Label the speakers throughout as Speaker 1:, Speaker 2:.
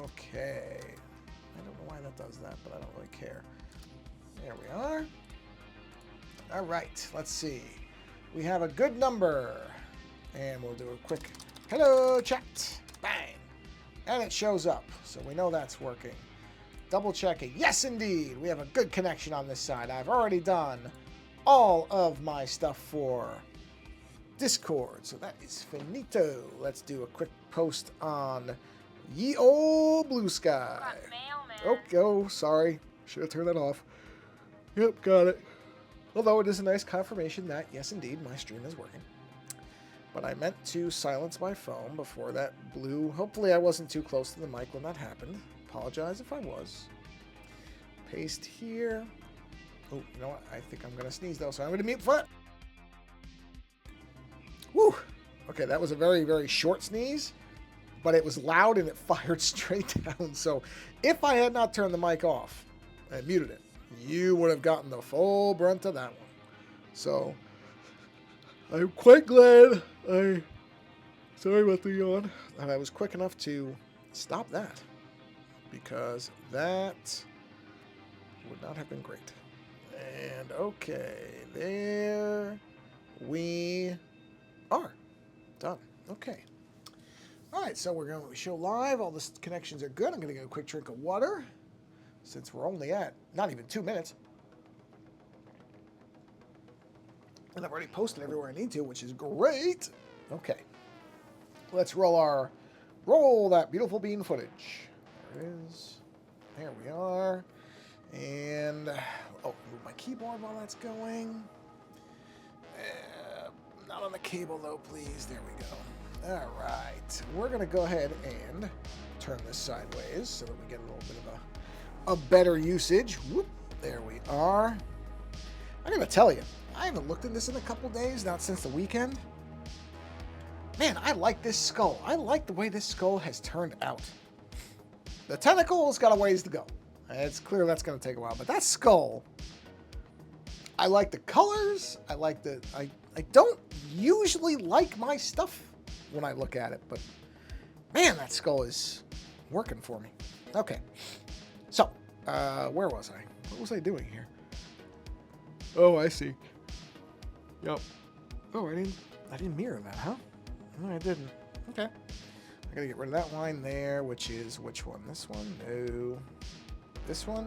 Speaker 1: Okay. I don't know why that does that, but I don't really care. There we are. All right, let's see. We have a good number. And we'll do a quick hello chat. Bang. And it shows up, so we know that's working. Double checking. Yes, indeed. We have a good connection on this side. I've already done all of my stuff for Discord, so that is finito. Let's do a quick post on Ye Old Blue Sky. Oh, sorry. Should have turned that off. Yep, got it. Although it is a nice confirmation that, yes, indeed, my stream is working. But I meant to silence my phone before that blew. Hopefully I wasn't too close to the mic when that happened. Apologize if I was. Paste here. Oh, you know what? I think I'm going to sneeze, though, so I'm going to mute for it. Woo! Okay, that was a very, very short sneeze, but it was loud and it fired straight down. So if I had not turned the mic off and muted it, you would have gotten the full brunt of that one. So I'm quite glad sorry about the yawn, and I was quick enough to stop that, because that would not have been great. And okay, there we are. Done. Okay. All right, so we're going to show live. All the connections are good. I'm going to get a quick drink of water, since we're only at not even 2 minutes. And I've already posted everywhere I need to, which is great. Okay. Let's roll that beautiful bean footage. There it is. There we are. And, oh, move my keyboard while that's going. Not on the cable, though, please. There we go. All right. We're going to go ahead and turn this sideways so that we get a little bit of a better usage. Whoop. There we are. I'm going to tell you, I haven't looked at this in a couple days, not since the weekend. Man, I like this skull. I like the way this skull has turned out. The tentacle's got a ways to go. It's clear that's going to take a while, but that skull, I like the colors. I like the... I don't usually like my stuff when I look at it, but man, that skull is working for me. Okay, so where was I? What was I doing here? Oh, I see. Yep. Oh, I didn't mirror that, huh? No, I didn't. Okay. I gotta get rid of that line there, which is which one? This one? No. This one?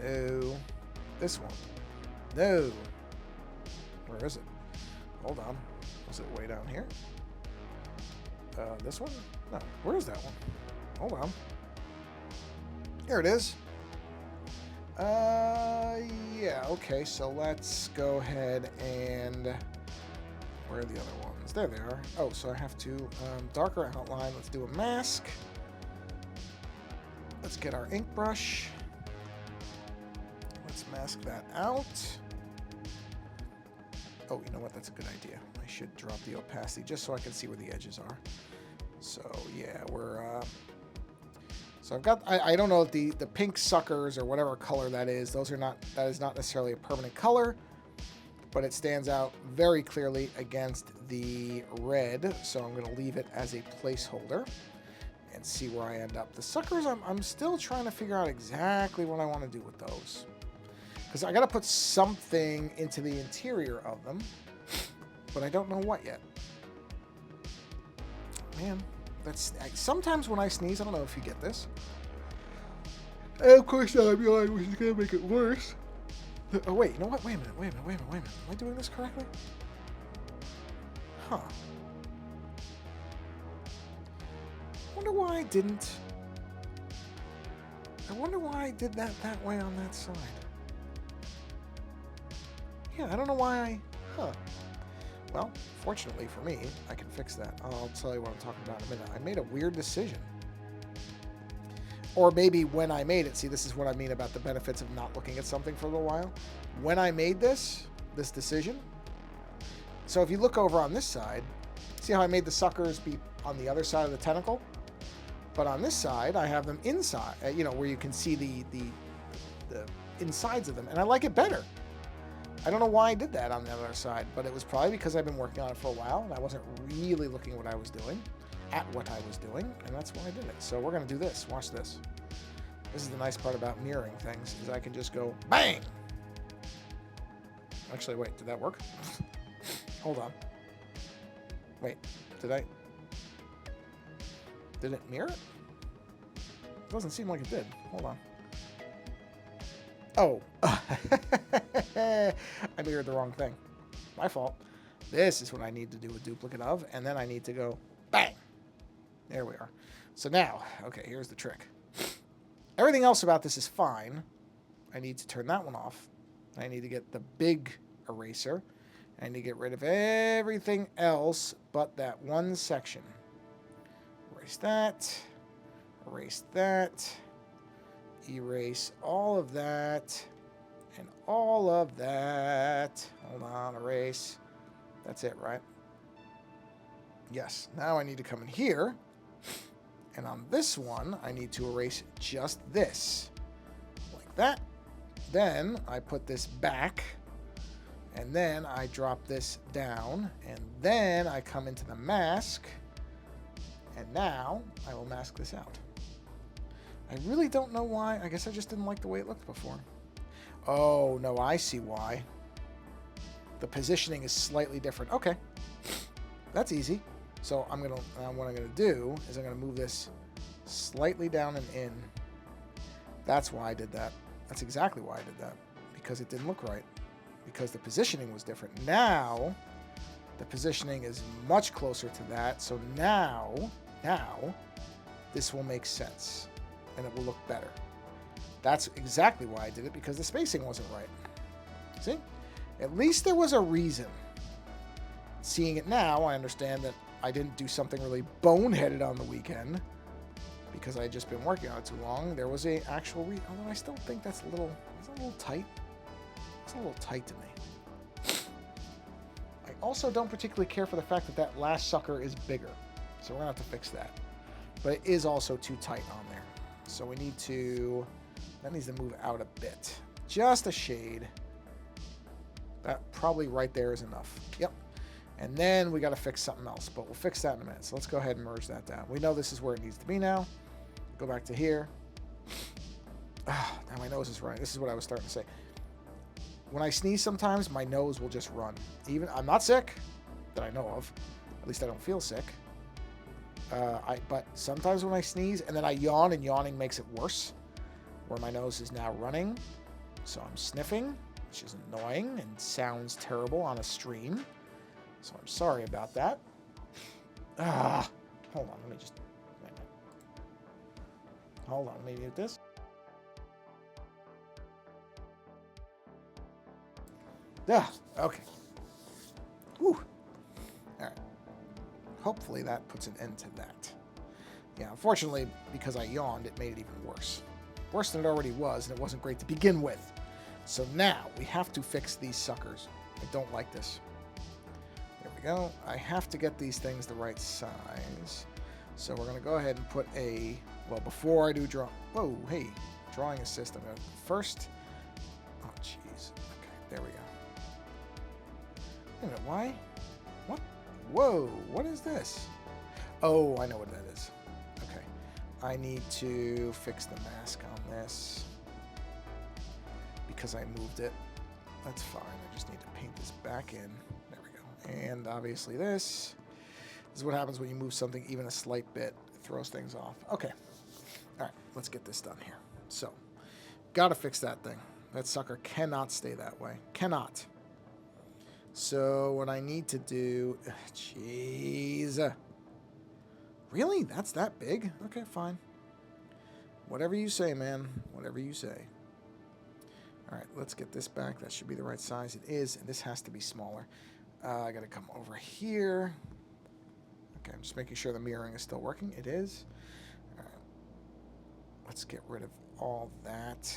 Speaker 1: No. This one? No. Where is it? Hold on. Was it way down here? This one? No. Where is that one? Hold on. Here it is. Yeah, okay, so let's go ahead and... Where are the other ones? There they are. Oh, so I have to darker outline. Let's do a mask. Let's get our ink brush. Let's mask that out. Oh, you know what? That's a good idea. I should drop the opacity just so I can see where the edges are. So, yeah, we're... So I've got... I don't know if the pink suckers or whatever color that is, those are not... That is not necessarily a permanent color, but it stands out very clearly against the red. So I'm going to leave it as a placeholder and see where I end up. The suckers, I'm still trying to figure out exactly what I want to do with those. Because I got to put something into the interior of them, but I don't know what yet. Man, that's sometimes when I sneeze, I don't know if you get this. And of course, I'm yawning, which is going to make it worse. Oh, wait, you know what? Wait a minute. Am I doing this correctly? Huh. I wonder why I didn't. I wonder why I did that way on that side. Yeah, I don't know why I... Huh. Well, fortunately for me, I can fix that. I'll tell you what I'm talking about in a minute. I made a weird decision. Or maybe when I made it, see, this is what I mean about the benefits of not looking at something for a little while. When I made this decision, so if you look over on this side, see how I made the suckers be on the other side of the tentacle? But on this side, I have them inside, you know, where you can see the insides of them, and I like it better. I don't know why I did that on the other side, but it was probably because I've been working on it for a while, and I wasn't really looking at what I was doing. at what I was doing, and that's why I did it. So we're going to do this. Watch this. This is the nice part about mirroring things, is I can just go bang. Actually, wait, did that work? Hold on. Wait, did it mirror it? It doesn't seem like it did. Hold on. Oh. I mirrored the wrong thing. My fault. This is what I need to do a duplicate of, and then I need to go bang. There we are. So now, okay, here's the trick. Everything else about this is fine. I need to turn that one off. I need to get the big eraser. I need to get rid of everything else but that one section. Erase that. Erase that. Erase all of that. And all of that. Hold on, erase. That's it, right? Yes. Now I need to come in here. And on this one, I need to erase just this. Like that. Then I put this back. And then I drop this down. And then I come into the mask. And now I will mask this out. I really don't know why. I guess I just didn't like the way it looked before. Oh, no, I see why. The positioning is slightly different. Okay. That's easy. So what I'm gonna do is I'm gonna move this slightly down and in. That's why I did that. That's exactly why I did that. Because it didn't look right. Because the positioning was different. Now, the positioning is much closer to that. So now, this will make sense. And it will look better. That's exactly why I did it, because the spacing wasn't right. See? At least there was a reason. Seeing it now, I understand that I didn't do something really boneheaded on the weekend because I had just been working on it too long. There was a actual although I still think that's a little tight. It's a little tight to me. I also don't particularly care for the fact that that last sucker is bigger. So we're going to have to fix that. But it is also too tight on there. So we need to... That needs to move out a bit. Just a shade. That probably right there is enough. Yep. And then we got to fix something else, but we'll fix that in a minute. So let's go ahead and merge that down. We know this is where it needs to be now. Go back to here. Now my nose is running. This is what I was starting to say. When I sneeze sometimes, my nose will just run. Even I'm not sick, that I know of. At least I don't feel sick. But sometimes when I sneeze, and then I yawn, and yawning makes it worse, where my nose is now running. So I'm sniffing, which is annoying and sounds terrible on a stream. So I'm sorry about that. Hold on, let me just... Hold on, let me mute this. Okay. Whew. Alright. Hopefully that puts an end to that. Yeah, unfortunately, because I yawned, it made it even worse. Worse than it already was, and it wasn't great to begin with. So now, we have to fix these suckers. I don't like this. There we go. I have to get these things the right size. So we're going to go ahead and put a... Well, before I do draw... Whoa, hey. Drawing assist. I'm going to first... Oh, jeez. Okay, there we go. Wait a minute, why? What? Whoa, what is this? Oh, I know what that is. Okay. I need to fix the mask on this. Because I moved it. That's fine. I just need to paint this back in. There we go. And obviously this is what happens when you move something even a slight bit. It throws things off. Okay. All right, let's get this done here. So, gotta fix that thing. That sucker cannot stay that way. Cannot. So what I need to do... Jeez. Really? That's that big? Okay, fine. Whatever you say, man. Whatever you say. All right, let's get this back. That should be the right size. It is, and this has to be smaller. I got to come over here. Okay, I'm just making sure the mirroring is still working. It is. All right. Let's get rid of all that.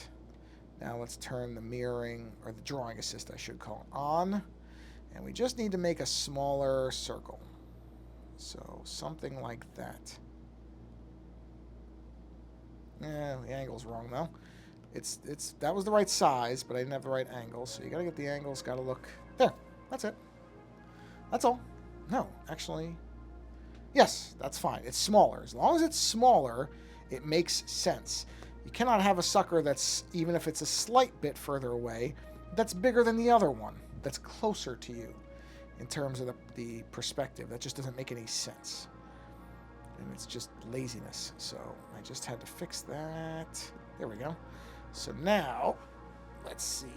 Speaker 1: Now let's turn the mirroring, or the drawing assist, I should call it, on. And we just need to make a smaller circle. So something like that. Yeah, the angle's wrong though. That was the right size, but I didn't have the right angle. So you gotta get the angles, gotta look there. That's it. That's all. No, actually, Yes, that's fine. It's smaller. As long as it's smaller, it makes sense. You cannot have a sucker that's, even if it's a slight bit further away, that's bigger than the other one, that's closer to you in terms of the perspective. That just doesn't make any sense. And it's just laziness. So I just had to fix that. There we go. So now, let's see.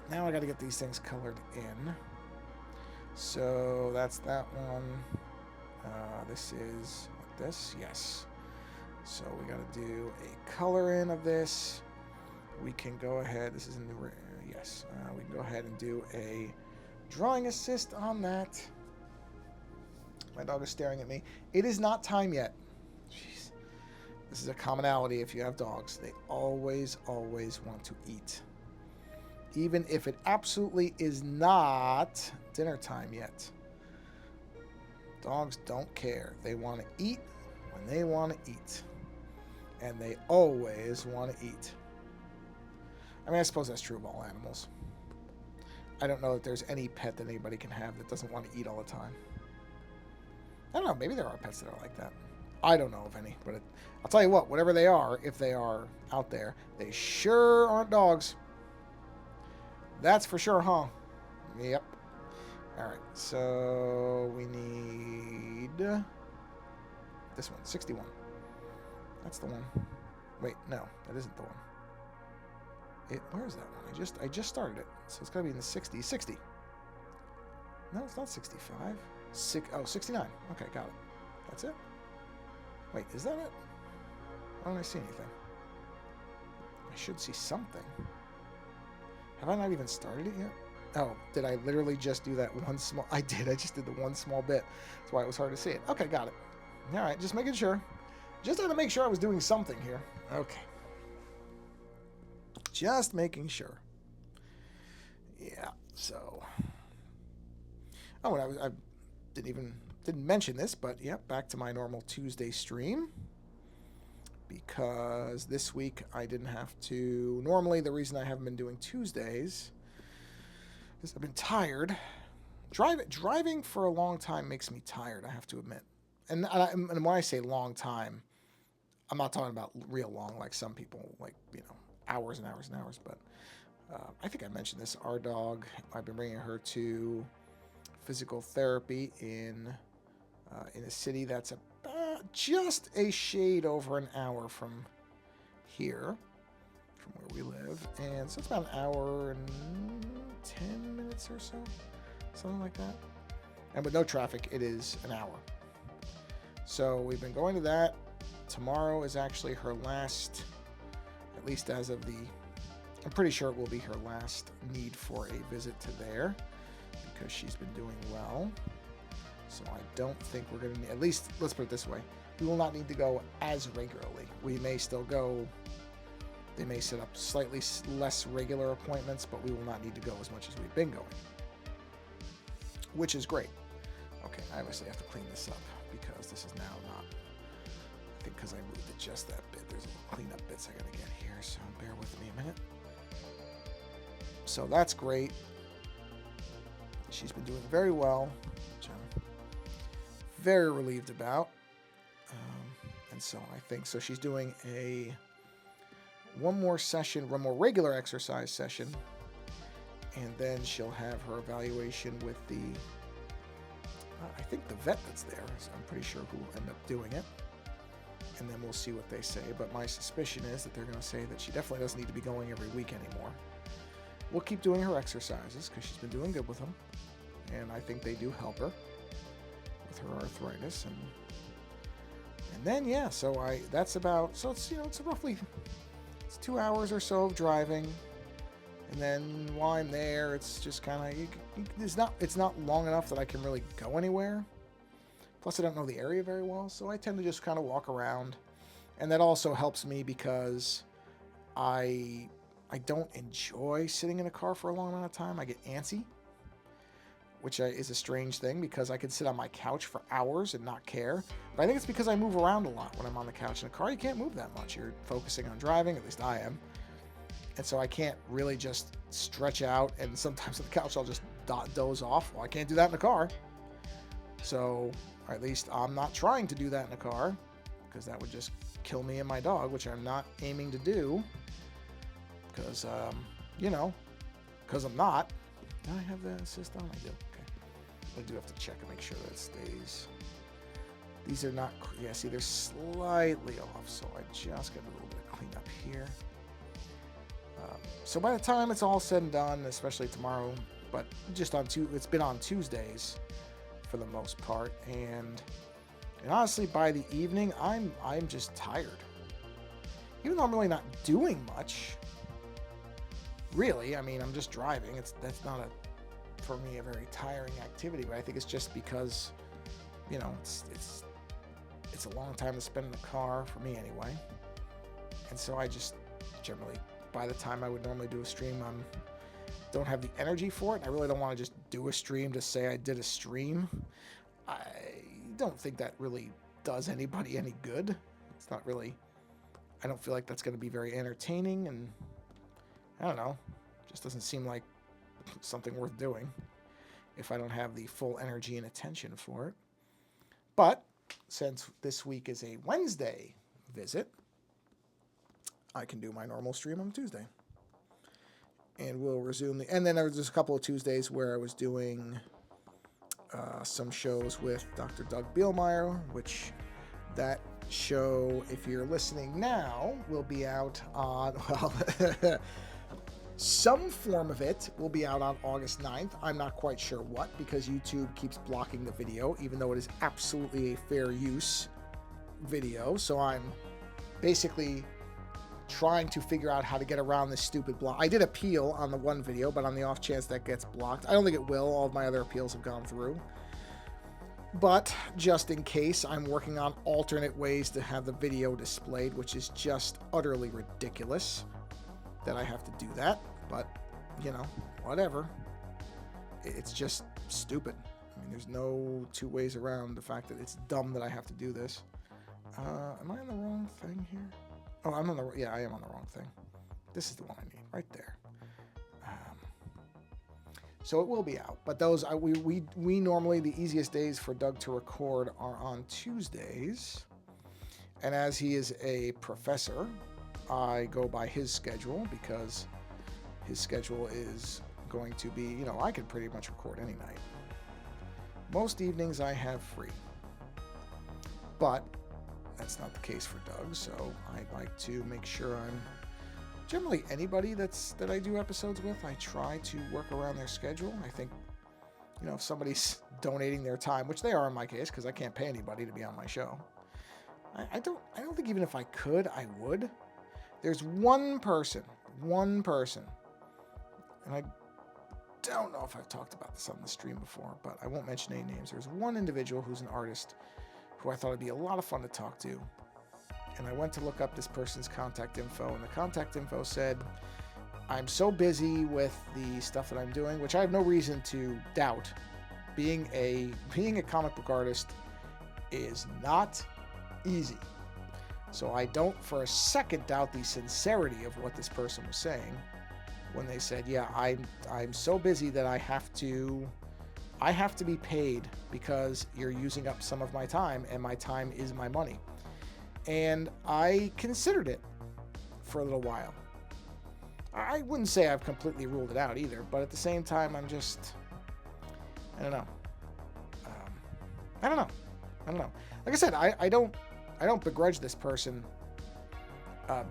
Speaker 1: Now I got to get these things colored in. So that's that one. This is this, yes. So we got to do a color in of this. We can go ahead. This is a new, yes. We can go ahead and do a drawing assist on that. My dog is staring at me. It is not time yet. Jeez. This is a commonality if you have dogs. They always, always want to eat. Even if it absolutely is not dinner time yet. Dogs don't care. They want to eat when they want to eat. And they always want to eat. I mean, I suppose that's true of all animals. I don't know that there's any pet that anybody can have that doesn't want to eat all the time. I don't know. Maybe there are pets that are like that. I don't know of any. But I'll tell you what, whatever they are, if they are out there, they sure aren't dogs. That's for sure, huh? Yep. All right. So we need this one, 61. That's the one. Wait, no, that isn't the one. Where is that one? I just started it, so it's gotta be in the 60s. 60. No, it's not 65. 69. Okay, got it. That's it. Wait, is that it? Why don't I see anything? I should see something. Have I not even started it yet? Oh, did I literally just do that one small... I did. I just did the one small bit. That's why it was hard to see it. Okay, got it. All right, just making sure. Just had to make sure I was doing something here. Okay. Just making sure. Yeah, so... Oh, and I didn't mention this, but yeah, back to my normal Tuesday stream. Because this week I didn't have to... Normally, the reason I haven't been doing Tuesdays is I've been tired. Driving for a long time makes me tired, I have to admit. And when I say long time, I'm not talking about real long, like some people, like, hours and hours and hours. But I think I mentioned this. Our dog, I've been bringing her to physical therapy in a city that's just a shade over an hour from here, from where we live. And so it's about an hour and 10 minutes or so, something like that. And with no traffic, it is an hour. So we've been going to that. Tomorrow is actually her last, at least as of I'm pretty sure it will be her last need for a visit to there, because she's been doing well. So I don't think we're going to, at least, let's put it this way, we will not need to go as regularly. We may still go, they may set up slightly less regular appointments, but we will not need to go as much as we've been going, which is great. Okay, I obviously have to clean this up because this is now not, I think because I moved it just that bit, there's little cleanup bits I got to get here, so bear with me a minute. So that's great. She's been doing very well, which I'm very relieved about. And so I think, so she's doing one more regular exercise session, and then she'll have her evaluation with I think the vet that's there, so I'm pretty sure who will end up doing it. And then we'll see what they say. But my suspicion is that they're going to say that she definitely doesn't need to be going every week anymore. We'll keep doing her exercises because she's been doing good with them. And I think they do help her with her arthritis. And then, yeah, so that's about, so it's, it's roughly, it's 2 hours or so of driving. And then while I'm there, it's just kind of, it's not long enough that I can really go anywhere. Plus, I don't know the area very well, so I tend to just kind of walk around. And that also helps me because I don't enjoy sitting in a car for a long amount of time. I get antsy, which is a strange thing because I can sit on my couch for hours and not care. But I think it's because I move around a lot when I'm on the couch. In a car, you can't move that much. You're focusing on driving, at least I am. And so I can't really just stretch out. And sometimes on the couch, I'll just doze off. Well, I can't do that in the car. So, or at least I'm not trying to do that in a car, because that would just kill me and my dog, which I'm not aiming to do. Because, you know, because I'm not. Do I have the assist on? I do. Okay. I do have to check and make sure that it stays. These are not, yeah, see, they're slightly off, so I just got a little bit of cleanup here. So by the time it's all said and done, especially tomorrow, but just on it's been on Tuesdays for the most part, and honestly, by the evening, I'm just tired. Even though I'm really not doing much, really. I mean, I'm just driving. That's not for me a very tiring activity, but I think it's just because, you know, it's a long time to spend in the car for me anyway, and so I just generally, by the time I would normally do a stream, don't have the energy for it. I really don't want to just do a stream to say I did a stream. I don't think that really does anybody any good. It's not really, I don't feel like that's going to be very entertaining, and I don't know, just doesn't seem like something worth doing if I don't have the full energy and attention for it. But since this week is a Wednesday visit, I can do my normal stream on Tuesday. And we'll resume and then there was just a couple of Tuesdays where I was doing some shows with Dr. Doug Bielmeyer, which that show, if you're listening now, will be out on, well, some form of it will be out on August 9th. I'm not quite sure what, because YouTube keeps blocking the video, even though it is absolutely a fair use video. So I'm basically trying to figure out how to get around this stupid block. I did appeal on the one video, but on the off chance that gets blocked, I don't think it will. All of my other appeals have gone through. But just in case, I'm working on alternate ways to have the video displayed, which is just utterly ridiculous that I have to do that. But, you know, whatever. It's just stupid. I mean, there's no two ways around the fact that it's dumb that I have to do this. Am I on the wrong thing here? Oh, I'm on the, yeah, I am on the wrong thing. This is the one I need, right there. So it will be out, but those, we normally, the easiest days for Doug to record are on Tuesdays. And as he is a professor, I go by his schedule, because his schedule is going to be, you know, I can pretty much record any night. Most evenings I have free, but that's not the case for Doug, so I like to make sure I'm generally anybody that I do episodes with, I try to work around their schedule. I think, you know, if somebody's donating their time, which they are in my case, because I can't pay anybody to be on my show. I don't think even if I could, I would. There's one person, and I don't know if I've talked about this on the stream before, but I won't mention any names. There's one individual who's an artist who I thought would be a lot of fun to talk to. And I went to look up this person's contact info, and the contact info said, I'm so busy with the stuff that I'm doing, which I have no reason to doubt. Being a comic book artist is not easy. So I don't for a second doubt the sincerity of what this person was saying when they said, yeah, I'm so busy that I have to be paid because you're using up some of my time, and my time is my money. And I considered it for a little while. I wouldn't say I've completely ruled it out either, but at the same time, I'm just, I don't know. I don't know. Like I said, I don't begrudge this person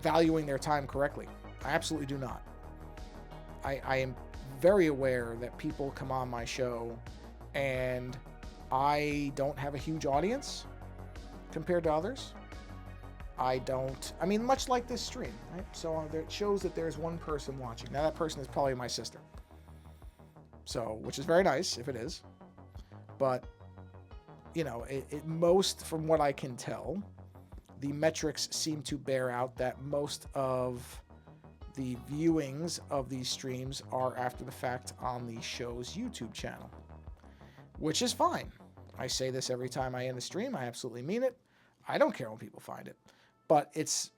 Speaker 1: valuing their time correctly. I absolutely do not. I am very aware that people come on my show and I don't have a huge audience compared to others. I mean, much like this stream, right? So it shows that there's one person watching. Now that person is probably my sister. So, which is very nice if it is. But, you know, most, from what I can tell, the metrics seem to bear out that most of the viewings of these streams are after the fact on the show's YouTube channel, which is fine. I say this every time I end a stream. I absolutely mean it. I don't care when people find it. But it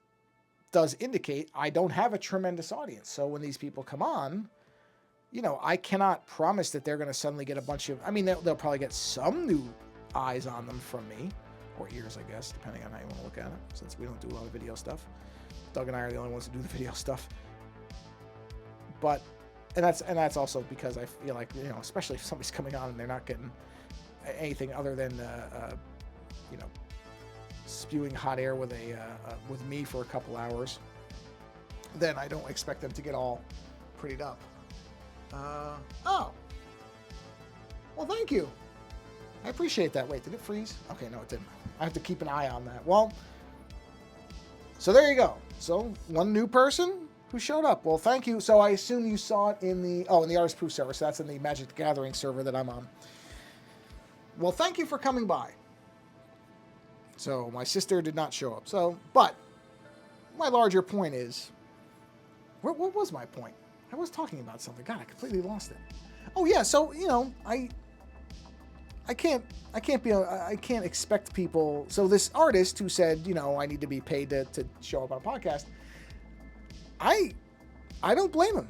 Speaker 1: does indicate I don't have a tremendous audience. So when these people come on, you know, I cannot promise that they're going to suddenly get a bunch of, I mean, they'll probably get some new eyes on them from me, or ears, I guess, depending on how you want to look at it, since we don't do a lot of video stuff. Doug and I are the only ones who do the video stuff. But, and that's also because I feel like, you know, especially if somebody's coming on and they're not getting anything other than, you know, spewing hot air with with me for a couple hours, then I don't expect them to get all prettied up. Oh. Well, thank you. I appreciate that. Wait, did it freeze? Okay, no, it didn't. I have to keep an eye on that. Well, so there you go. So one new person who showed up. Well, thank you. So I assume you saw it in the Artist Proof server. So that's in the Magic the Gathering server that I'm on. Well, thank you for coming by. So my sister did not show up. So, but my larger point is, what was my point? I was talking about something. God, I completely lost it. Oh yeah. So, you know, I can't expect people. So this artist who said, you know, I need to be paid to show up on a podcast, I don't blame him.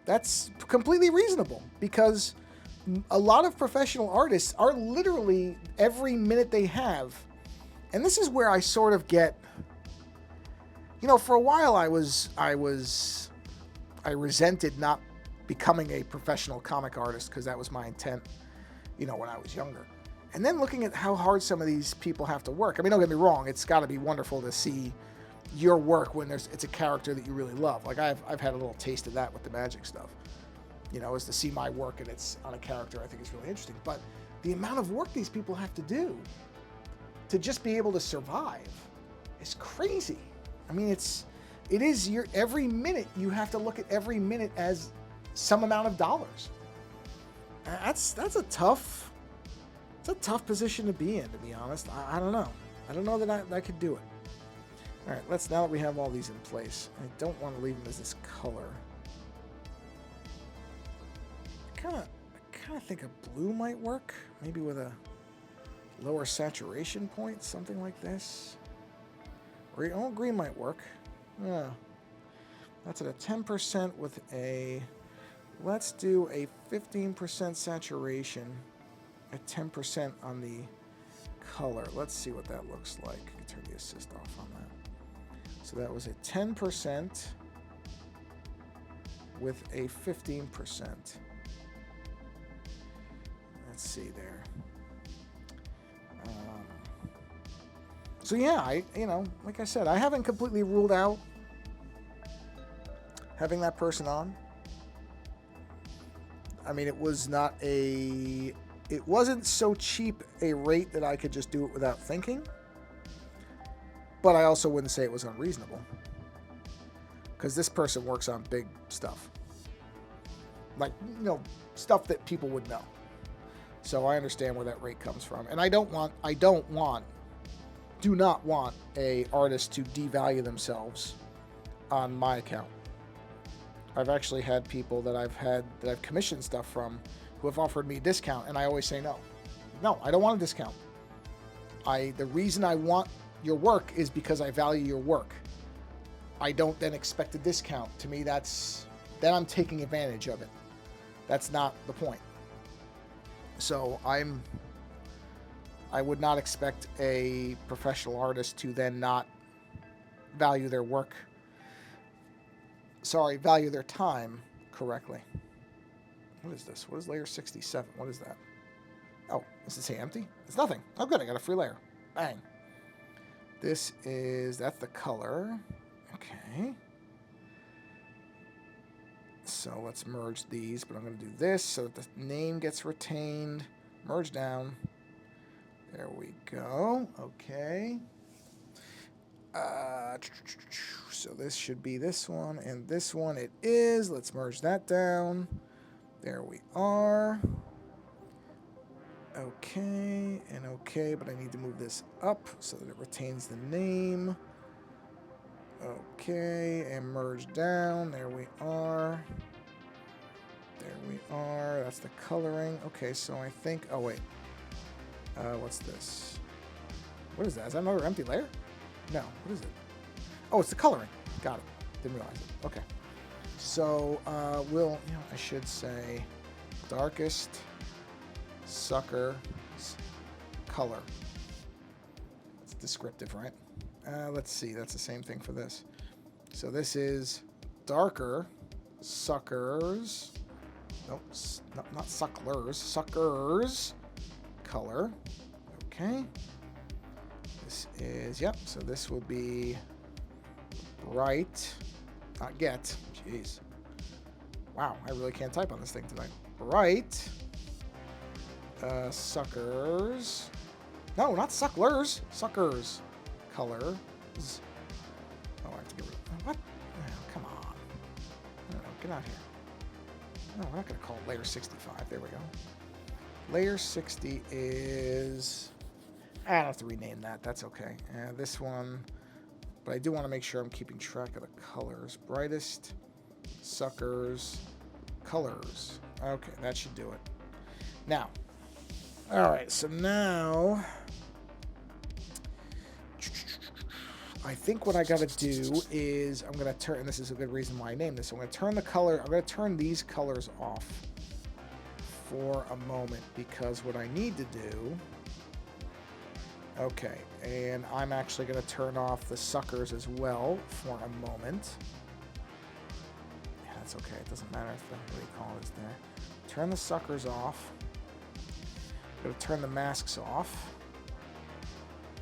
Speaker 1: That's completely reasonable, because a lot of professional artists are literally every minute they have. And this is where I sort of get, you know, for a while I resented not becoming a professional comic artist, because that was my intent, you know, when I was younger. And then looking at how hard some of these people have to work. I mean, don't get me wrong, it's got to be wonderful to see your work when it's a character that you really love. Like I've had a little taste of that with the Magic stuff. You know, is to see my work and it's on a character, I think is really interesting. But the amount of work these people have to do to just be able to survive is crazy. I mean, it is your every minute, you have to look at every minute as some amount of dollars. That's a tough position to be in, to be honest. I don't know. I don't know that I could do it. All right, now that we have all these in place, I don't want to leave them as this color. I kind of think a blue might work, maybe with a lower saturation point, something like this. Or green might work. Yeah, that's at a 10% with a. Let's do a 15% saturation at 10% on the color. Let's see what that looks like. I can turn the assist off on that. So that was a 10% with a 15%. Let's see there. So yeah, like I said, I haven't completely ruled out having that person on. I mean, it wasn't so cheap a rate that I could just do it without thinking. But I also wouldn't say it was unreasonable, because this person works on big stuff. Like, stuff that people would know. So I understand where that rate comes from. And do not want a artist to devalue themselves on my account. I've actually had people that I've commissioned stuff from who have offered me a discount, and I always say no. No, I don't want a discount. The reason I want your work is because I value your work. I don't then expect a discount. To me, then I'm taking advantage of it. That's not the point. So I would not expect a professional artist to then not value their work. Value their time correctly. What is this? What is layer 67? What is that? Oh, does it say empty? It's nothing. Oh, good. I got a free layer. Bang. That's the color. Okay. So let's merge these, but I'm going to do this so that the name gets retained. Merge down. There we go. Okay. So this should be this one, and this one it is. Let's merge that down. There we are. Okay, and okay, but I need to move this up so that it retains the name. Okay, and merge down. There we are. There we are. That's the coloring. Okay, so I think... Oh, wait. What's this? What is that? Is that another empty layer? No. What is it? Oh, it's the coloring. Got it. Didn't realize it. Okay. So, I should say darkest sucker color. It's descriptive, right? Let's see. That's the same thing for this. So this is darker suckers. Nope, not sucklers. Suckers color. Okay. This is, yep. So this will be bright. Not get. Jeez. Wow, I really can't type on this thing tonight. Bright. Suckers. No, not sucklers. Suckers. Colors. Oh, I have to get rid of... What? Oh, come on. I don't know. Get out here. No, we're not going to call it layer 65. There we go. Layer 60 is... I don't have to rename that. That's okay. This one... But I do want to make sure I'm keeping track of the colors. Brightest, suckers, colors. Okay, that should do it. Now, all right, so now I think what I got to do is I'm going to turn, and this is a good reason why I named this. I'm going to turn the color, I'm going to turn these colors off for a moment because what I need to do... Okay, and I'm actually going to turn off the suckers as well for a moment. Yeah, that's okay. It doesn't matter if the, what do you call it, is there. Turn the suckers off. I'm going to turn the masks off.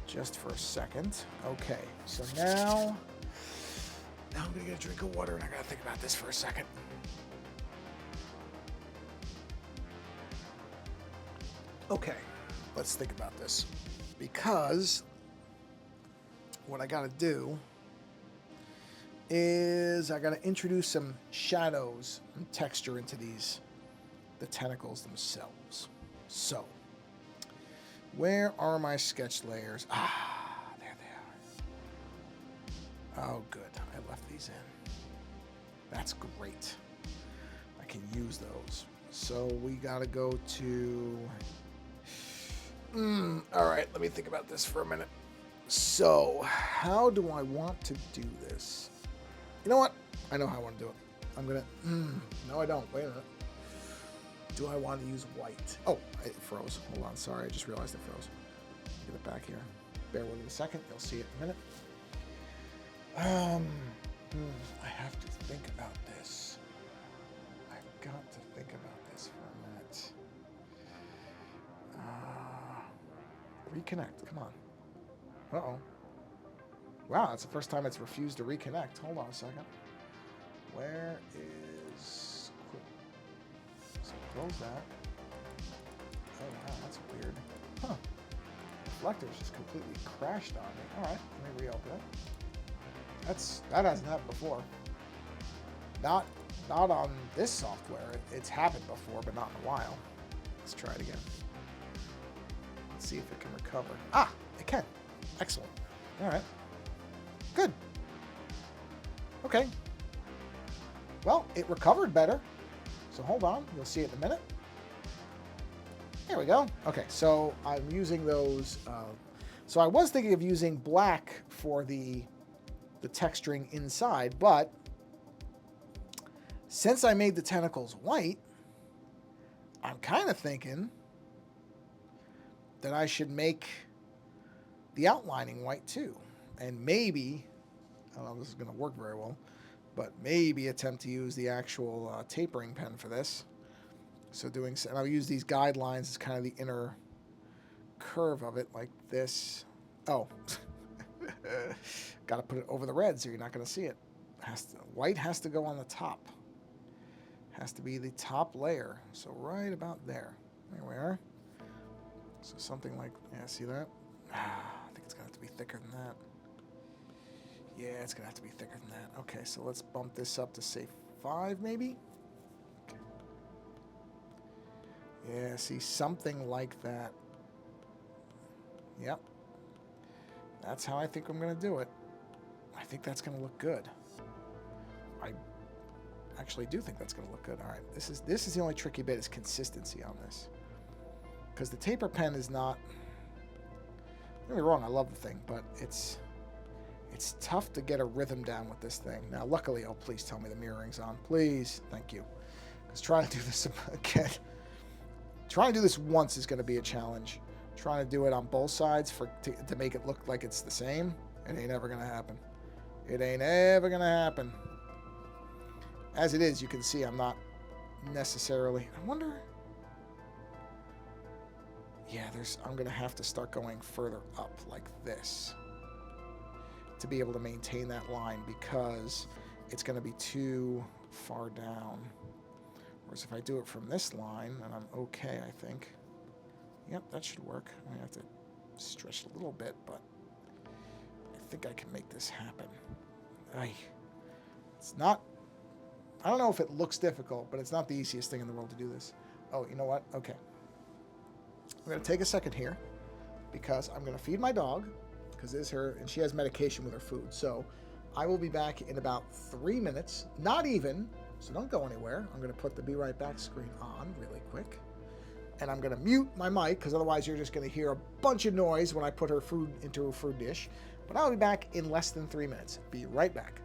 Speaker 1: Just for a second. Okay, so now I'm going to get a drink of water, and I got to think about this for a second. Okay, let's think about this. Because what I got to do is I got to introduce some shadows and texture into the tentacles themselves. So, where are my sketch layers? Ah, there they are. Oh, good. I left these in. That's great. I can use those. So we got to go to... all right, let me think about this for a minute. So, how do I want to do this? You know what? I know how I want to do it. I'm going to... no, I don't. Wait a minute. Do I want to use white? Oh, it froze. Hold on. Sorry, I just realized it froze. Get it back here. Bear with me a second. You'll see it in a minute. I have to think about this. I've got to think about this for a minute. Reconnect. Come on. Uh-oh. Wow, that's the first time it's refused to reconnect. Hold on a second. Where is... So close that. Oh, wow, that's weird. Huh. Reflector's just completely crashed on me. All right, let me reopen it. That hasn't happened before. Not on this software. It's happened before, but not in a while. Let's try it again. Let's see if it can recover. Ah, it can. Excellent. All right. Good. Okay. Well, it recovered better. So hold on. You'll see it in a minute. There we go. Okay, so I'm using those. So I was thinking of using black for the texturing inside, but since I made the tentacles white, I'm kind of thinking that I should make the outlining white too. And maybe, I don't know if this is going to work very well, but maybe attempt to use the actual tapering pen for this. So and I'll use these guidelines as kind of the inner curve of it, like this. Oh, got to put it over the red so you're not going to see it. White has to go on the top. Has to be the top layer. So right about there. There we are. So something like, yeah, see that? I think it's going to have to be thicker than that. Yeah, it's going to have to be thicker than that. Okay, so let's bump this up to, say, 5 maybe? Okay. Yeah, see, something like that. Yep. That's how I think I'm going to do it. I think that's going to look good. I actually do think that's going to look good. All right, this is the only tricky bit is consistency on this. Because the taper pen is not... Don't get me wrong, I love the thing, but it's tough to get a rhythm down with this thing. Now, luckily, oh, please tell me the mirroring's on. Please. Thank you. Because trying to do this again... Trying to do this once is going to be a challenge. trying to do it on both sides to make it look like it's the same. It ain't ever going to happen. It ain't ever going to happen. As it is, you can see I'm not necessarily... I wonder... Yeah, I'm going to have to start going further up like this to be able to maintain that line because it's going to be too far down. Whereas if I do it from this line, then I'm okay, I think. Yep, that should work. I have to stretch it a little bit, but I think I can make this happen. It's not... I don't know if it looks difficult, but it's not the easiest thing in the world to do this. Oh, you know what? Okay. I'm going to take a second here because I'm going to feed my dog because it is her, and she has medication with her food. So I will be back in about 3 minutes. Not even, so don't go anywhere. I'm going to put the Be Right Back screen on really quick. And I'm going to mute my mic because otherwise you're just going to hear a bunch of noise when I put her food into her food dish. But I'll be back in less than 3 minutes. Be right back.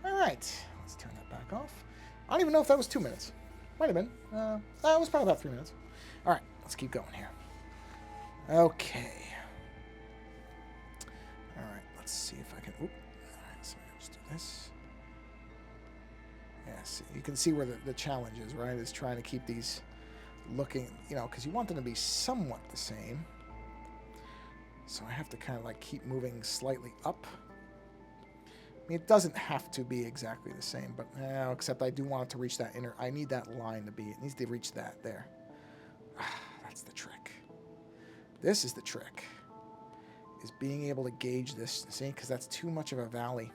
Speaker 1: All right, let's turn that back off. I don't even know if that was 2 minutes. Might have been. It was probably about 3 minutes. All right, let's keep going here. Okay. All right, let's see if I can... Oop. All right, so let's do this. Yes, you can see where the challenge is, right? Is trying to keep these looking, because you want them to be somewhat the same. So I have to kind of like keep moving slightly up. I mean, it doesn't have to be exactly the same, but except I do want it to reach that inner... I need that line to be... It needs to reach that there. That's the trick. This is the trick. Is being able to gauge this, see? Because that's too much of a valley.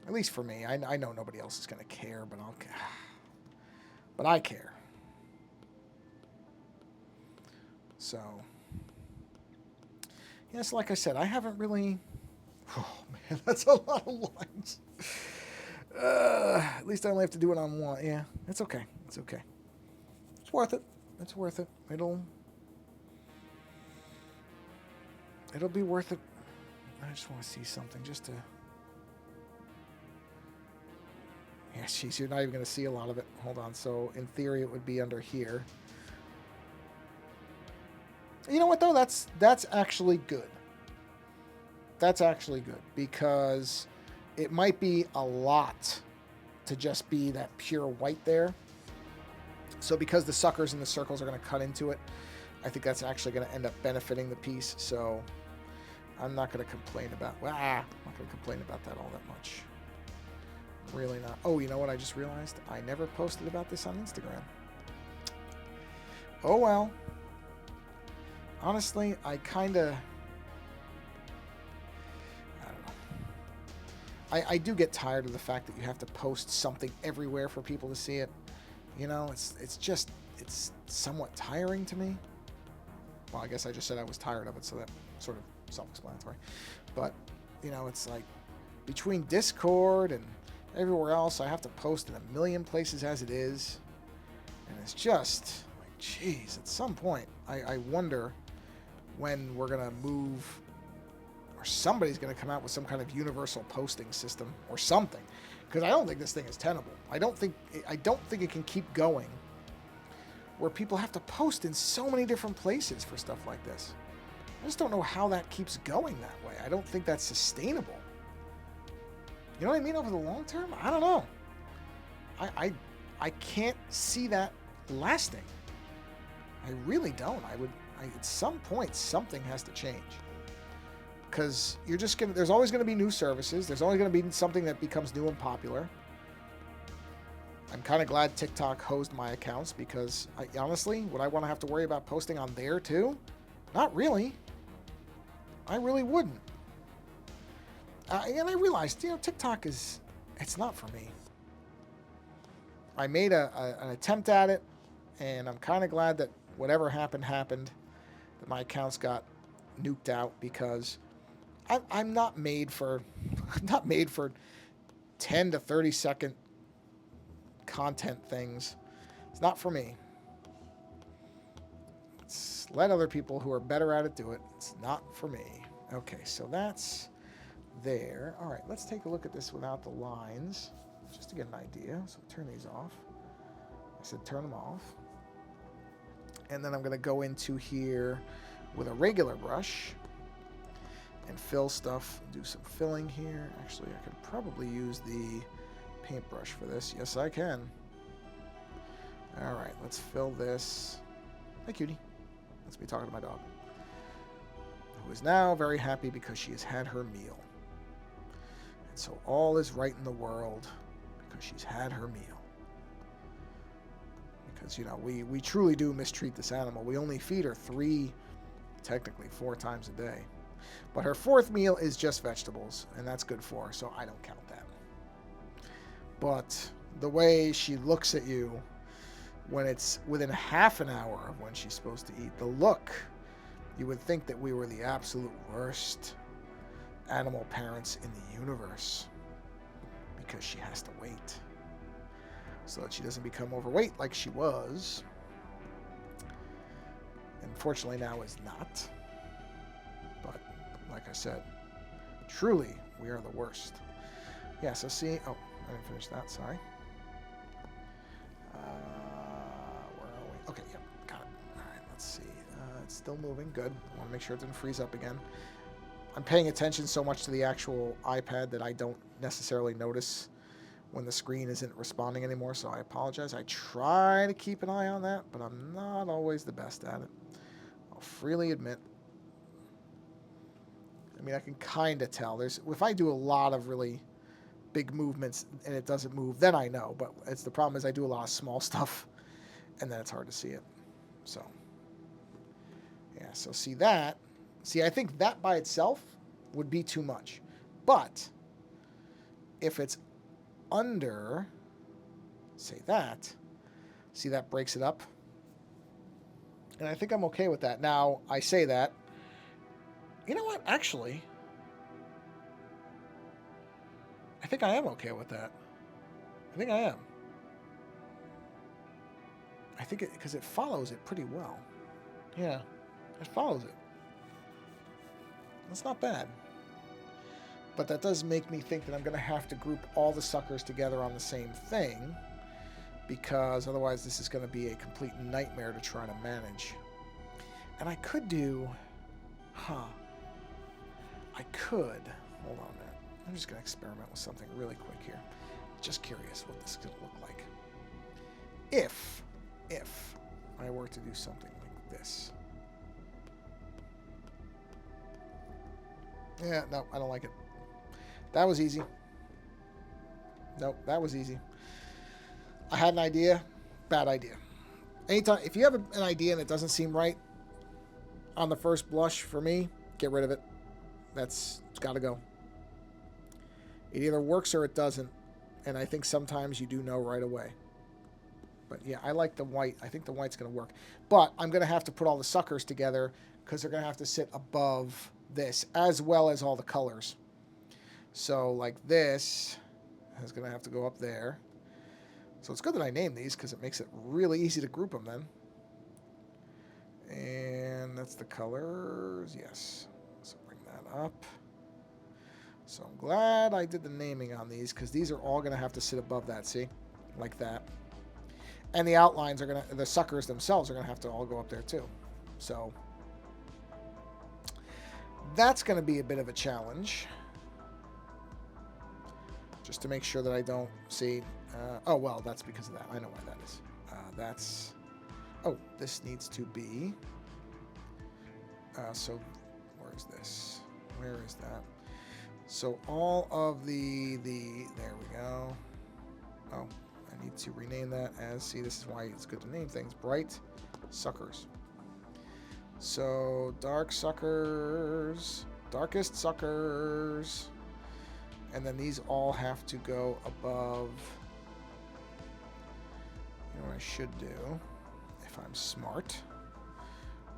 Speaker 1: At least for me. I know nobody else is going to care, but I'll... But I care. So... Yes, like I said, I haven't really... Oh, man, that's a lot of lines. At least I only have to do it on one. Yeah, it's okay. It's okay. It's worth it. It's worth it. It'll be worth it. I just want to see something just to... Yeah, jeez, you're not even going to see a lot of it. Hold on. So, in theory, it would be under here. You know what, though? That's actually good. That's actually good because it might be a lot to just be that pure white there. So because the suckers and the circles are going to cut into it, I think that's actually going to end up benefiting the piece. So I'm not going to complain about... Well, I'm not going to complain about that all that much. Really not. Oh, you know what I just realized? I never posted about this on Instagram. Oh, well. Honestly, I kind of... I don't know. I do get tired of the fact that you have to post something everywhere for people to see it. You know, it's just... It's somewhat tiring to me. Well, I guess I just said I was tired of it, so that sort of self-explanatory. But, you know, it's like between Discord and everywhere else, I have to post in a million places as it is. And it's just like, geez, at some point, I wonder when we're going to move, or somebody's going to come out with some kind of universal posting system or something. Because I don't think this thing is tenable. I don't think it can keep going where people have to post in so many different places for stuff like this. I just don't know how that keeps going that way. I don't think that's sustainable. You know what I mean? Over the long term? I don't know. I can't see that lasting. I really don't. At some point, something has to change. Because you're just gonna... There's always going to be new services. There's always going to be something that becomes new and popular. I'm kind of glad TikTok hosed my accounts because, honestly, would I want to have to worry about posting on there too? Not really. I really wouldn't. And I realized, you know, TikTok it's not for me. I made an attempt at it, and I'm kind of glad that whatever happened, that my accounts got nuked out because I'm not made for 10 to 30 second content things. It's not for me. Let other people who are better at it do it. It's not for me. Okay, so that's there. All right, let's take a look at this without the lines, just to get an idea. So turn these off. I said turn them off. And then I'm going to go into here with a regular brush and fill stuff. Do some filling here. Actually, I could probably use the paintbrush for this. Yes, I can. All right, let's fill this. Hi, cutie. Let's be talking to my dog, who is now very happy because she has had her meal. And so all is right in the world because she's had her meal. Because, you know, we truly do mistreat this animal. We only feed her technically 4 times a day. But her 4th meal is just vegetables, and that's good for her, so I don't count that. But the way she looks at you when it's within half an hour of when she's supposed to eat, the look, you would think that we were the absolute worst animal parents in the universe because she has to wait so that she doesn't become overweight like she was. Unfortunately, now is not. But like I said, truly, we are the worst. Yeah, so see... Oh, I didn't finish that, sorry. Where are we? Okay, yep, got it. All right, let's see. It's still moving, good. I want to make sure it didn't freeze up again. I'm paying attention so much to the actual iPad that I don't necessarily notice when the screen isn't responding anymore, so I apologize. I try to keep an eye on that, but I'm not always the best at it. I'll freely admit. I mean, I can kind of tell. If I do a lot of really big movements and it doesn't move, then I know. But the problem is I do a lot of small stuff, and then it's hard to see it. So, yeah, so see that. See, I think that by itself would be too much. But if it's under, say that, see that breaks it up? And I think I'm okay with that. Now, I say that. You know what? Actually, I think I am okay with that. I think I am. I think because it follows it pretty well. Yeah, it follows it. That's not bad. But that does make me think that I'm going to have to group all the suckers together on the same thing, because otherwise this is going to be a complete nightmare to try to manage. And I could do... I could... Hold on a minute. I'm just going to experiment with something really quick here. Just curious what this is going to look like. If I were to do something like this. Yeah, no, I don't like it. That was easy. Nope, that was easy. I had an idea. Bad idea. Anytime, if you have an idea and it doesn't seem right on the first blush, for me, get rid of it. It's got to go. It either works or it doesn't. And I think sometimes you do know right away. But yeah, I like the white. I think the white's going to work. But I'm going to have to put all the suckers together because they're going to have to sit above this as well as all the colors. So like this is going to have to go up there. So it's good that I named these because it makes it really easy to group them then. And that's the colors. Yes. So bring that up. So I'm glad I did the naming on these because these are all going to have to sit above that, see? Like that. And the outlines are going to, the suckers themselves are going to have to all go up there too. So that's going to be a bit of a challenge. Just to make sure that I don't see, oh, well, that's because of that. I know why that is. Oh, this needs to be, so where is this? Where is that? So all of there we go. Oh, I need to rename that as, see, this is why it's good to name things, bright suckers. So dark suckers, darkest suckers, and then these all have to go above. You know what I should do, if I'm smart?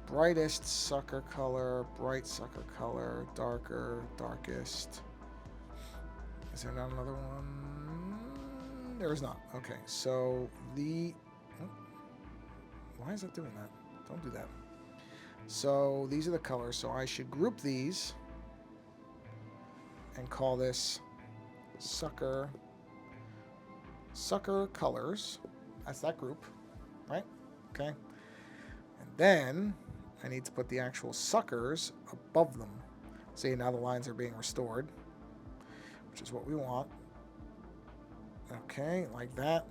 Speaker 1: Brightest sucker color, bright sucker color, darker, darkest. Is there not another one? There is not. Okay, so why is it doing that? Don't do that. So these are the colors. So I should group these and call this sucker colors. That's that group, right? Okay. And then I need to put the actual suckers above them. See, now the lines are being restored, which is what we want. Okay, like that.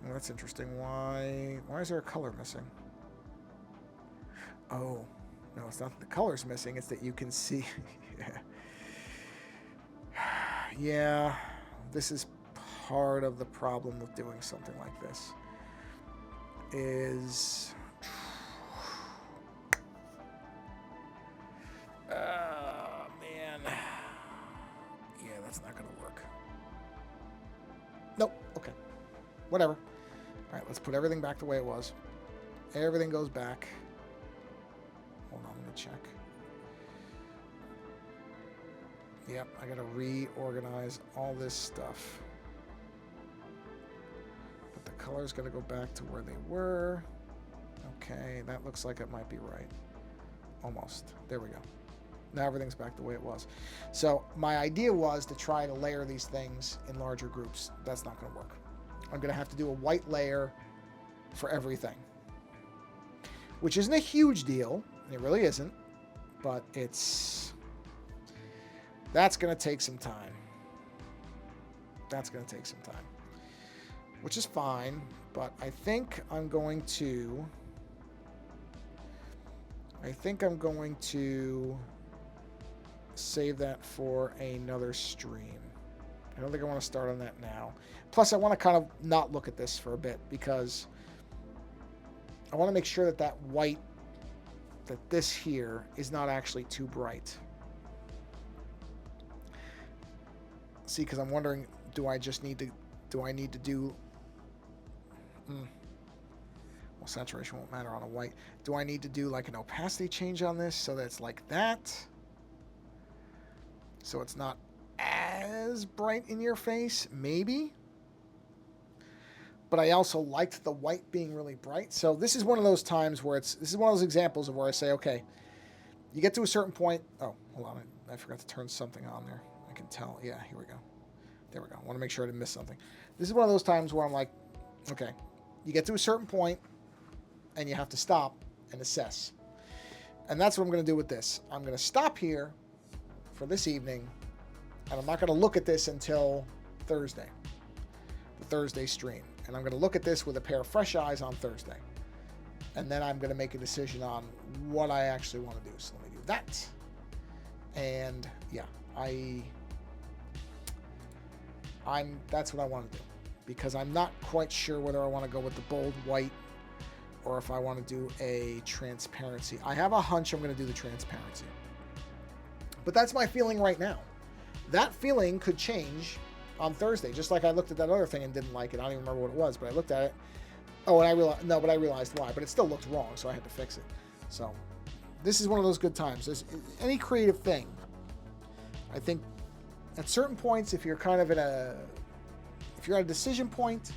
Speaker 1: Oh, that's interesting. Why is there a color missing? Oh, no, it's not that the color's missing. It's that you can see. Yeah, this is part of the problem with doing something like this. Is man, yeah, that's not gonna work. Nope. Okay, whatever. All right, let's put everything back the way it was. Everything goes back. Hold on, let me check. Yep, I gotta reorganize all this stuff. But the color's gotta go back to where they were. Okay, that looks like it might be right. Almost. There we go. Now everything's back the way it was. So my idea was to try to layer these things in larger groups. That's not gonna work. I'm gonna have to do a white layer for everything. Which isn't a huge deal. It really isn't. But that's going to take some time. That's going to take some time. Which is fine, but I think I'm going to save that for another stream. I don't think I want to start on that now. Plus, I want to kind of not look at this for a bit because I want to make sure that white, that this here is not actually too bright. See, because I'm wondering, do I need to do, well, saturation won't matter on a white. Do I need to do like an opacity change on this so that it's like that? So it's not as bright in your face, maybe? But I also liked the white being really bright. So this is one of those times where this is one of those examples of where I say, okay, you get to a certain point. Oh, hold on. I forgot to turn something on there. I can tell. Yeah, here we go. There we go. I want to make sure I didn't miss something. This is one of those times where I'm like, okay, you get to a certain point and you have to stop and assess. And that's what I'm going to do with this. I'm going to stop here for this evening, and I'm not going to look at this until Thursday, the Thursday stream. And I'm going to look at this with a pair of fresh eyes on Thursday. And then I'm going to make a decision on what I actually want to do. So let me do that. And yeah, that's what I want to do, because I'm not quite sure whether I want to go with the bold white or if I want to do a transparency. I have a hunch I'm going to do the transparency, but that's my feeling right now. That feeling could change on Thursday, just like I looked at that other thing and didn't like it. I don't even remember what it was, but I looked at it. Oh, and I realized why, but it still looked wrong, so I had to fix it. So this is one of those good times. There's any creative thing, I think at certain points, if you're kind of if you're at a decision point,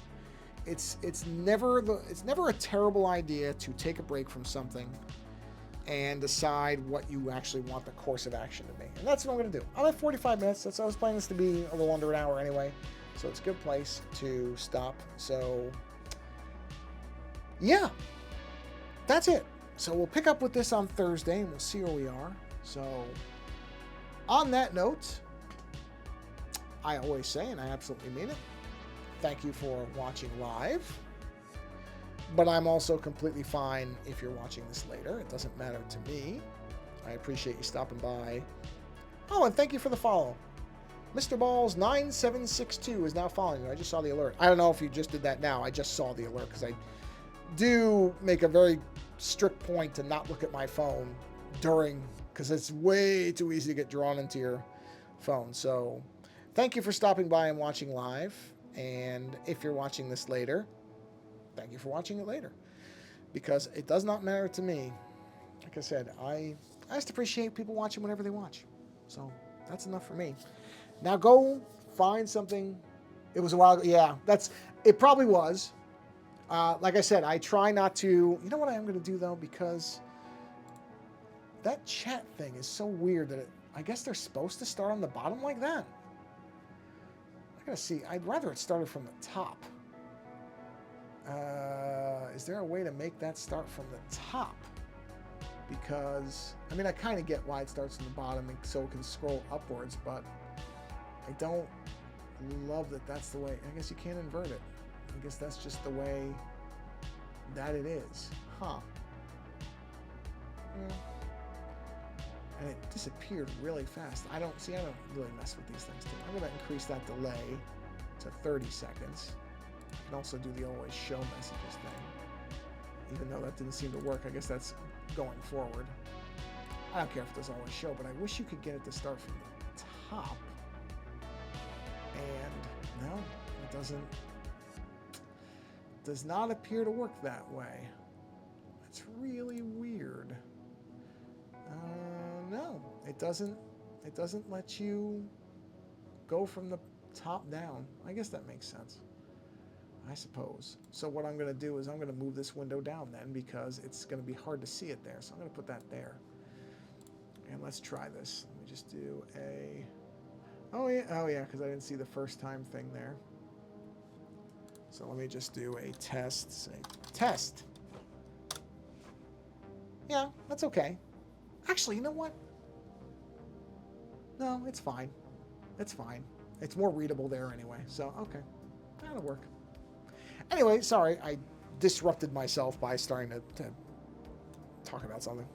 Speaker 1: it's never a terrible idea to take a break from something and decide what you actually want the course of action to be. And that's what I'm going to do. I'm at 45 minutes. I was planning this to be a little under an hour anyway, so it's a good place to stop. So yeah, that's it. So we'll pick up with this on Thursday, and we'll see where we are. So on that note, I always say, and I absolutely mean it, thank you for watching live. But I'm also completely fine if you're watching this later. It doesn't matter to me. I appreciate you stopping by. Oh, and thank you for the follow. Mr. Balls 9762 is now following you. I just saw the alert. I don't know if you just did that now. I just saw the alert because I do make a very strict point to not look at my phone during, because it's way too easy to get drawn into your phone. So thank you for stopping by and watching live. And if you're watching this later, thank you for watching it later, because it does not matter to me. Like I said, I just appreciate people watching whenever they watch. So that's enough for me. Now go find something. It was a while ago. Yeah, it probably was. Like I said, I try not to. You know what I am going to do, though? Because that chat thing is so weird that I guess they're supposed to start on the bottom like that. I got to see. I'd rather it started from the top. Is there a way to make that start from the top? Because, I mean, I kind of get why it starts from the bottom and so it can scroll upwards, but I don't love that that's the way. I guess you can't invert it. I guess that's just the way that it is. Huh. Yeah. And it disappeared really fast. I don't really mess with these things too. I'm going to increase that delay to 30 seconds. I can also do the always show messages thing. Even though that didn't seem to work, I guess that's going forward. I don't care if it does always show, but I wish you could get it to start from the top. And no, it does not appear to work that way. It's really weird. No, it doesn't let you go from the top down. I guess that makes sense, I suppose. So what I'm going to do is I'm going to move this window down then, because it's going to be hard to see it there. So I'm going to put that there. And let's try this. Let me just do a... Oh yeah, because I didn't see the first time thing there. So let me just do a test. Say, test. Yeah, that's okay. Actually, you know what? No, it's fine. It's fine. It's more readable there anyway. So, okay. That'll work. Anyway, sorry, I disrupted myself by starting to talk about something.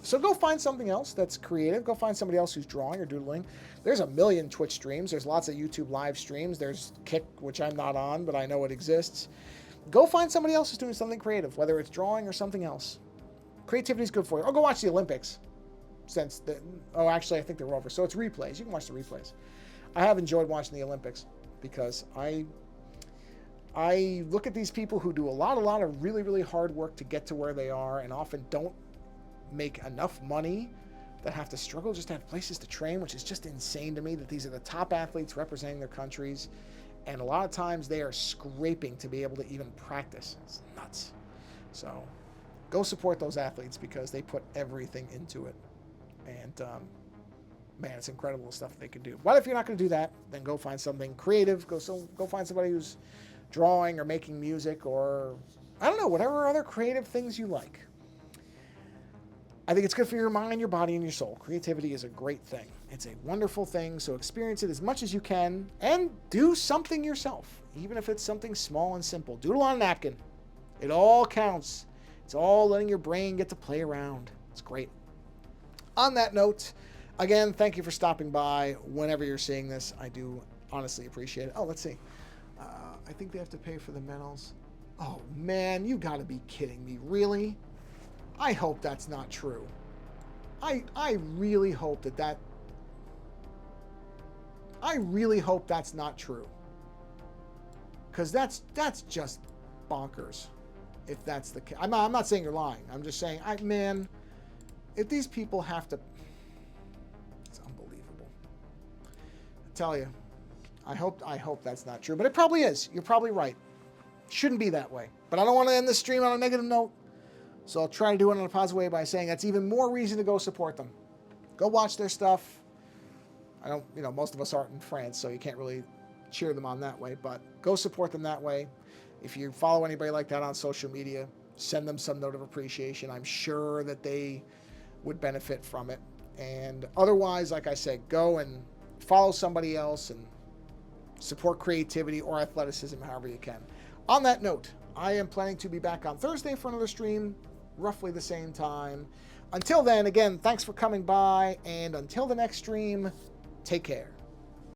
Speaker 1: So go find something else that's creative. Go find somebody else who's drawing or doodling. There's a million Twitch streams. There's lots of YouTube live streams. There's Kick, which I'm not on, but I know it exists. Go find somebody else who's doing something creative, whether it's drawing or something else. Creativity is good for you. Or go watch the Olympics. Actually, I think they're over. So it's replays. You can watch the replays. I have enjoyed watching the Olympics because I look at these people who do a lot of really, really hard work to get to where they are and often don't make enough money, that have to struggle just to have places to train, which is just insane to me, that these are the top athletes representing their countries. And a lot of times they are scraping to be able to even practice. It's nuts. So go support those athletes because they put everything into it. And man, it's incredible the stuff they can do. But if you're not going to do that, then go find something creative. Go find somebody who's drawing or making music or I don't know, whatever other creative things you like. I think it's good for your mind, your body, and your soul. Creativity is a great thing. It's a wonderful thing, so experience it as much as you can and do something yourself, even if it's something small and simple. Doodle on a napkin. It all counts. It's all letting your brain get to play around. It's great. On that note, again, thank you for stopping by whenever you're seeing this. I do honestly appreciate it. Oh, let's see. I think they have to pay for the medals. Oh, man, you got to be kidding me. Really? I hope that's not true. I really hope that... I really hope that's not true. Because that's just bonkers. If that's the case. I'm not saying you're lying. I'm just saying, man, if these people have to... It's unbelievable. I tell you, I hope that's not true. But it probably is. You're probably right. Shouldn't be that way. But I don't want to end this stream on a negative note. So I'll try to do it in a positive way by saying that's even more reason to go support them. Go watch their stuff. I don't, most of us aren't in France, so you can't really cheer them on that way. But go support them that way. If you follow anybody like that on social media, send them some note of appreciation. I'm sure that they would benefit from it. And otherwise, like I said, go and follow somebody else and support creativity or athleticism however you can. On that note, I am planning to be back on Thursday for another stream, roughly the same time. Until then, again, thanks for coming by, and until the next stream, take care.